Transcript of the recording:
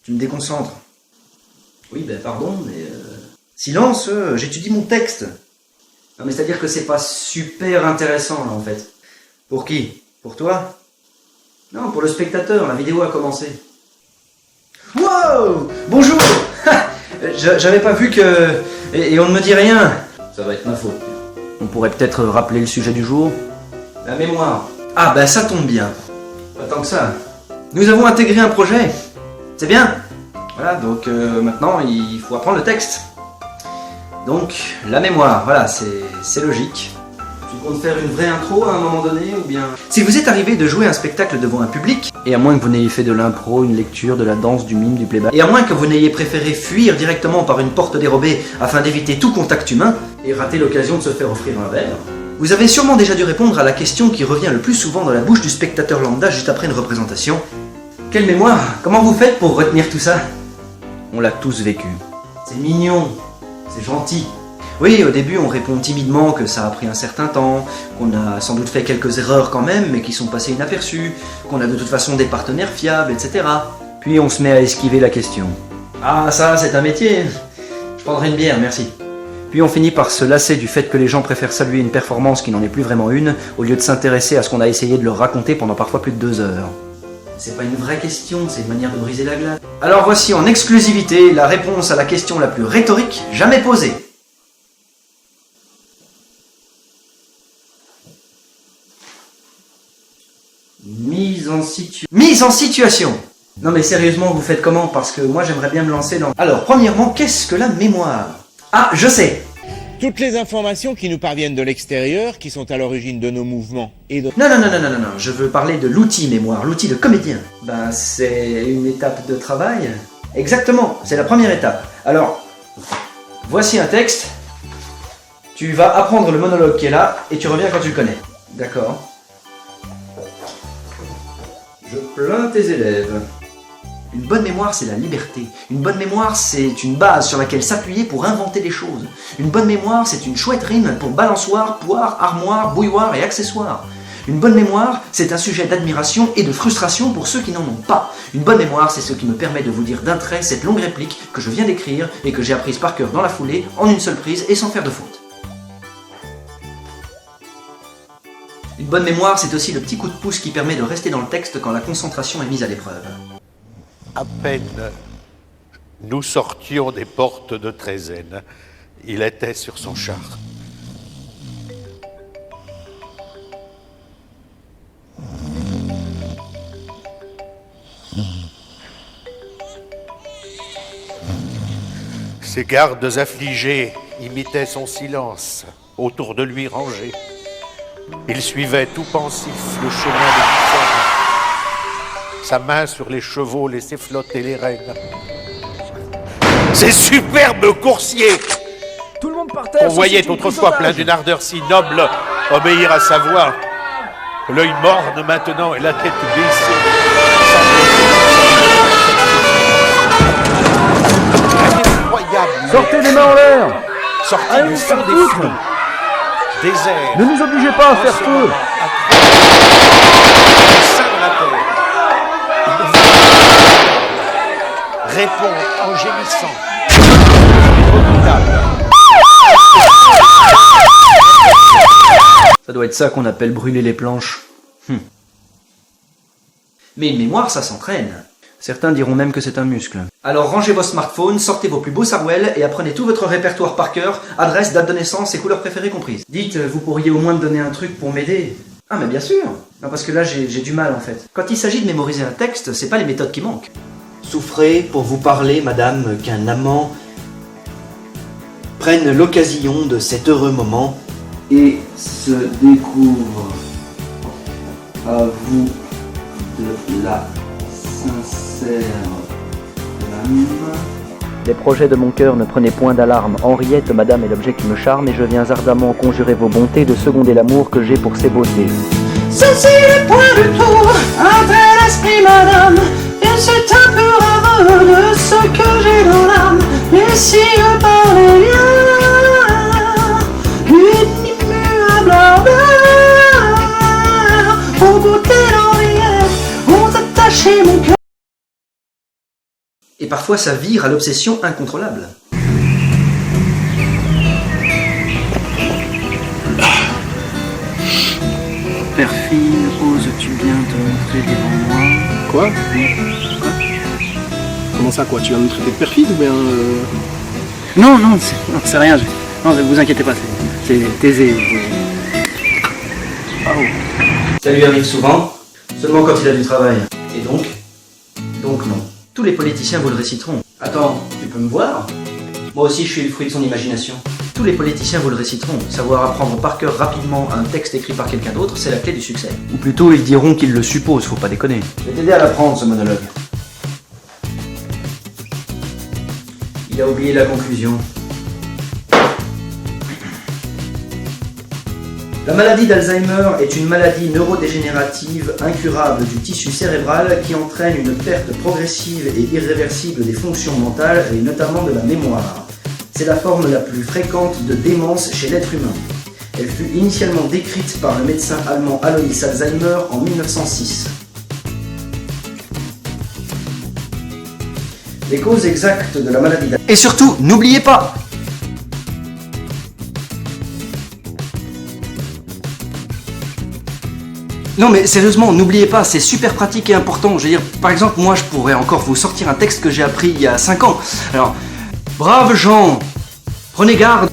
Tu me déconcentres. Oui, ben pardon, mais... Silence, j'étudie mon texte. Non mais c'est-à-dire que c'est pas super intéressant là en fait. Pour qui? Pour toi? Non, pour le spectateur, la vidéo a commencé. Wow! Bonjour! J'avais pas vu que... Et on ne me dit rien. Ça va être ma faute. On pourrait peut-être rappeler le sujet du jour. La mémoire. Ah ben ça tombe bien. Pas tant que ça. Nous avons intégré un projet. C'est bien. Voilà, donc maintenant il faut apprendre le texte. Donc, la mémoire, voilà, c'est logique. Tu comptes faire une vraie intro à un moment donné, ou bien... Si vous êtes arrivé de jouer un spectacle devant un public, et à moins que vous n'ayez fait de l'impro, une lecture, de la danse, du mime, du playback, et à moins que vous n'ayez préféré fuir directement par une porte dérobée afin d'éviter tout contact humain, et rater l'occasion de se faire offrir un verre, vous avez sûrement déjà dû répondre à la question qui revient le plus souvent dans la bouche du spectateur lambda juste après une représentation. Quelle mémoire? Comment vous faites pour retenir tout ça? On l'a tous vécu. C'est mignon. C'est gentil. Oui, au début, on répond timidement que ça a pris un certain temps, qu'on a sans doute fait quelques erreurs quand même, mais qui sont passées inaperçues, qu'on a de toute façon des partenaires fiables, etc. Puis on se met à esquiver la question. Ah, ça, c'est un métier. Je prendrai une bière, merci. Puis on finit par se lasser du fait que les gens préfèrent saluer une performance qui n'en est plus vraiment une, au lieu de s'intéresser à ce qu'on a essayé de leur raconter pendant parfois plus de 2 heures. C'est pas une vraie question, c'est une manière de briser la glace. Alors voici en exclusivité la réponse à la question la plus rhétorique jamais posée. Mise en situation. Non mais sérieusement, vous faites comment? Parce que moi j'aimerais bien me lancer dans... Alors, premièrement, qu'est-ce que la mémoire? Ah, je sais. Toutes les informations qui nous parviennent de l'extérieur, qui sont à l'origine de nos mouvements et de... Non, je veux parler de l'outil mémoire, l'outil de comédien. Ben, c'est une étape de travail. Exactement, c'est la première étape. Alors, voici un texte. Tu vas apprendre le monologue qui est là, et tu reviens quand tu le connais. D'accord. Je plains tes élèves. Une bonne mémoire, c'est la liberté. Une bonne mémoire, c'est une base sur laquelle s'appuyer pour inventer des choses. Une bonne mémoire, c'est une chouette rime pour balançoire, poire, armoire, bouilloire et accessoires. Une bonne mémoire, c'est un sujet d'admiration et de frustration pour ceux qui n'en ont pas. Une bonne mémoire, c'est ce qui me permet de vous dire d'un trait cette longue réplique que je viens d'écrire et que j'ai apprise par cœur dans la foulée, en une seule prise et sans faire de faute. Une bonne mémoire, c'est aussi le petit coup de pouce qui permet de rester dans le texte quand la concentration est mise à l'épreuve. À peine nous sortions des portes de Trézène, il était sur son char. Ses gardes affligés imitaient son silence, autour de lui rangés. Il suivait tout pensif le chemin de l'histoire. Sa main sur les chevaux laissait flotter les rênes. Ces superbes coursiers Tout le monde par terre. qu'on voyait autrefois plein d'une ardeur si noble obéir à sa voix, l'œil morne maintenant et la tête baissée. Incroyable. Sortez les mains en l'air. Sorti Allez, du on fond s'en des fout. flots, désert, Ne nous obligez pas à faire feu. répond en gémissant. Ça doit être ça qu'on appelle brûler les planches. Mais une mémoire, ça s'entraîne. Certains diront même que c'est un muscle. Alors rangez vos smartphones, sortez vos plus beaux sarouels et apprenez tout votre répertoire par cœur, adresse, date de naissance et couleurs préférées comprises. Dites, vous pourriez au moins me donner un truc pour m'aider? Ah mais bien sûr. Non parce que là j'ai du mal en fait. Quand il s'agit de mémoriser un texte, c'est pas les méthodes qui manquent. Souffrez pour vous parler, madame, qu'un amant prenne l'occasion de cet heureux moment et se découvre à vous de la sincère flamme. Les projets de mon cœur ne prenaient point d'alarme. Henriette, madame, est l'objet qui me charme et je viens ardemment conjurer vos bontés de seconder l'amour que j'ai pour ces beautés. Ceci n'est point du tout un tel esprit, madame, et c'est un peu rare de ce que j'ai dans l'âme. Mais si je parlais bien, une immuable ardeur, aux beautés d'Henriette ont attaché mon cœur. parfois ça vire à l'obsession incontrôlable. Perfide, oses-tu bien te montrer devant moi? Quoi? Comment ça, quoi? Tu vas me traiter de perfide ou bien... Non, c'est rien. Non, vous inquiétez pas, c'est taisé. Oh. Ça lui arrive souvent, seulement quand il a du travail. Et donc? Donc non. Tous les politiciens vous le réciteront. Attends, tu peux me voir? Moi aussi je suis le fruit de son imagination. Tous les politiciens vous le réciteront. Savoir apprendre par cœur rapidement un texte écrit par quelqu'un d'autre, c'est la clé du succès. Ou plutôt ils diront qu'ils le supposent, faut pas déconner. Je vais t'aider à l'apprendre ce monologue. Il a oublié la conclusion. La maladie d'Alzheimer est une maladie neurodégénérative incurable du tissu cérébral qui entraîne une perte progressive et irréversible des fonctions mentales et notamment de la mémoire. C'est la forme la plus fréquente de démence chez l'être humain. Elle fut initialement décrite par le médecin allemand Alois Alzheimer en 1906. Les causes exactes de la maladie d'Alzheimer. Et surtout, n'oubliez pas! Non mais sérieusement, n'oubliez pas, c'est super pratique et important. Je veux dire, par exemple, moi je pourrais encore vous sortir un texte que j'ai appris il y a 5 ans. Alors, braves gens, prenez garde.